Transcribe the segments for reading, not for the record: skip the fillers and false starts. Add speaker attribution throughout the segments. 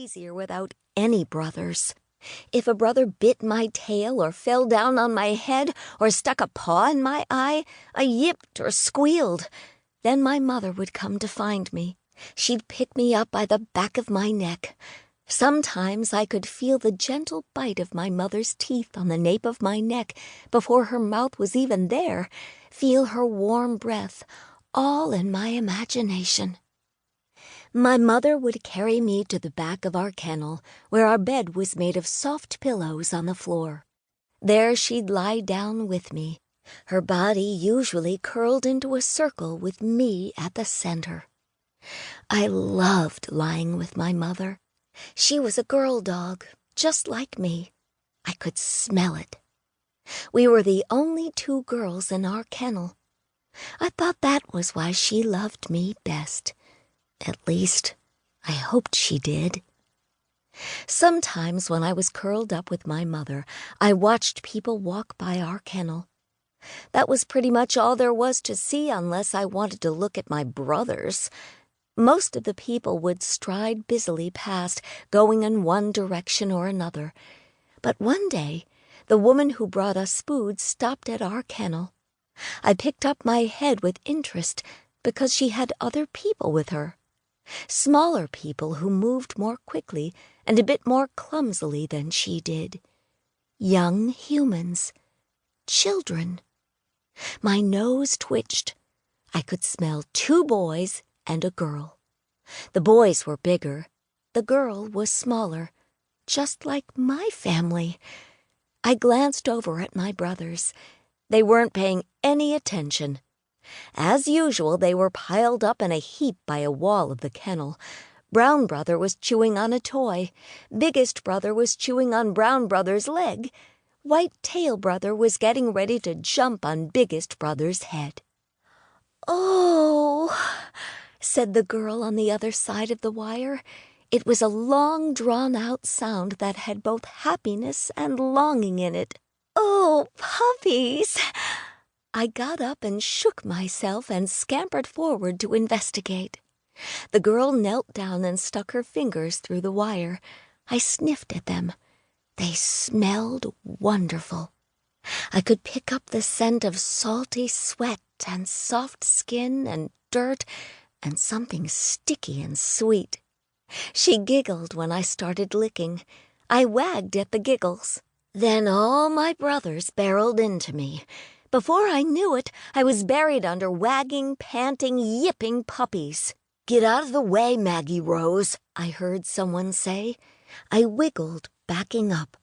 Speaker 1: easier without any brothers. If a brother bit my tail or fell down on my head or stuck a paw in my eye, I yipped or squealed. Then my mother would come to find me. She'd pick me up by the back of my neck. Sometimes I could feel the gentle bite of my mother's teeth on the nape of my neck before her mouth was even there, feel her warm breath, all in my imagination. My mother would carry me to the back of our kennel, where our bed was made of soft pillows on the floor. There she'd lie down with me, her body usually curled into a circle with me at the center. I loved lying with my mother. She was a girl dog, just like me. I could smell it. We were the only 2 girls in our kennel. I thought that was why she loved me best. At least, I hoped she did. Sometimes when I was curled up with my mother, I watched people walk by our kennel. That was pretty much all there was to see unless I wanted to look at my brothers. Most of the people would stride busily past, going in one direction or another. But one day, the woman who brought us food stopped at our kennel. I picked up my head with interest because she had other people with her. Smaller people who moved more quickly and a bit more clumsily than she did. Young humans. Children. My nose twitched. I could smell 2 boys and a girl. The boys were bigger. The girl was smaller, just like my family. I glanced over at my brothers. They weren't paying any attention. As usual, they were piled up in a heap by a wall of the kennel. Brown brother was chewing on a toy. Biggest brother was chewing on Brown brother's leg. White tail brother was getting ready to jump on biggest brother's head. "Oh," said the girl on the other side of the wire. It was a long, drawn-out sound that had both happiness and longing in it. "Oh, puppies!" I got up and shook myself and scampered forward to investigate. The girl knelt down and stuck her fingers through the wire. I sniffed at them. They smelled wonderful. I could pick up the scent of salty sweat and soft skin and dirt and something sticky and sweet. She giggled when I started licking. I wagged at the giggles. Then all my brothers barreled into me. Before I knew it, I was buried under wagging, panting, yipping puppies. "Get out of the way, Maggie Rose," I heard someone say. I wiggled, backing up.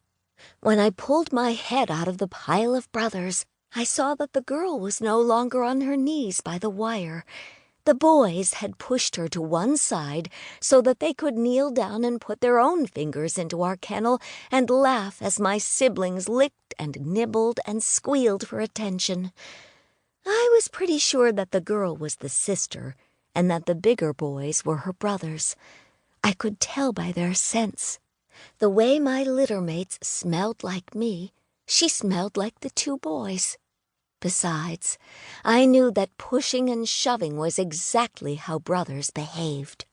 Speaker 1: When I pulled my head out of the pile of brothers, I saw that the girl was no longer on her knees by the wire. The boys had pushed her to one side so that they could kneel down and put their own fingers into our kennel and laugh as my siblings licked and nibbled and squealed for attention. I was pretty sure that the girl was the sister and that the bigger boys were her brothers. I could tell by their scents. The way my litter mates smelled like me, she smelled like the 2 boys. Besides, I knew that pushing and shoving was exactly how brothers behaved.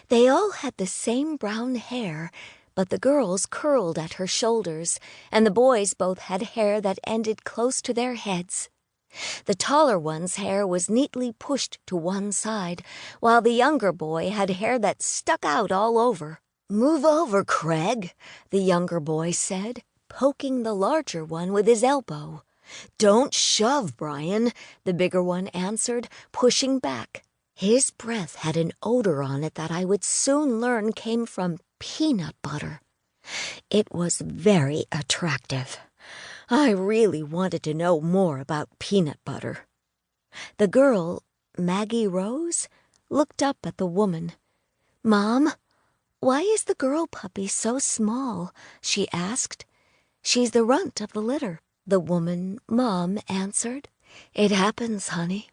Speaker 1: They all had the same brown hair, but the girls curled at her shoulders, and the boys both had hair that ended close to their heads. The taller one's hair was neatly pushed to one side, while the younger boy had hair that stuck out all over. "Move over, Craig," the younger boy said, poking the larger one with his elbow. "Don't shove, Brian," the bigger one answered, pushing back. His breath had an odor on it that I would soon learn came from peanut butter. It was very attractive. I really wanted to know more about peanut butter. The girl, Maggie Rose, looked up at the woman. "Mom, why is the girl puppy so small?" she asked. "She's the runt of the litter," the woman, Mom, answered. "It happens, honey.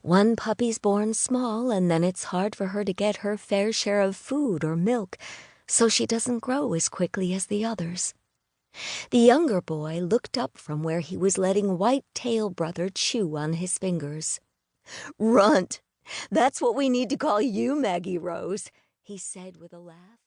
Speaker 1: One puppy's born small, and then it's hard for her to get her fair share of food or milk, so she doesn't grow as quickly as the others." The younger boy looked up from where he was letting White-Tail Brother chew on his fingers. "Runt! That's what we need to call you, Maggie Rose," he said with a laugh.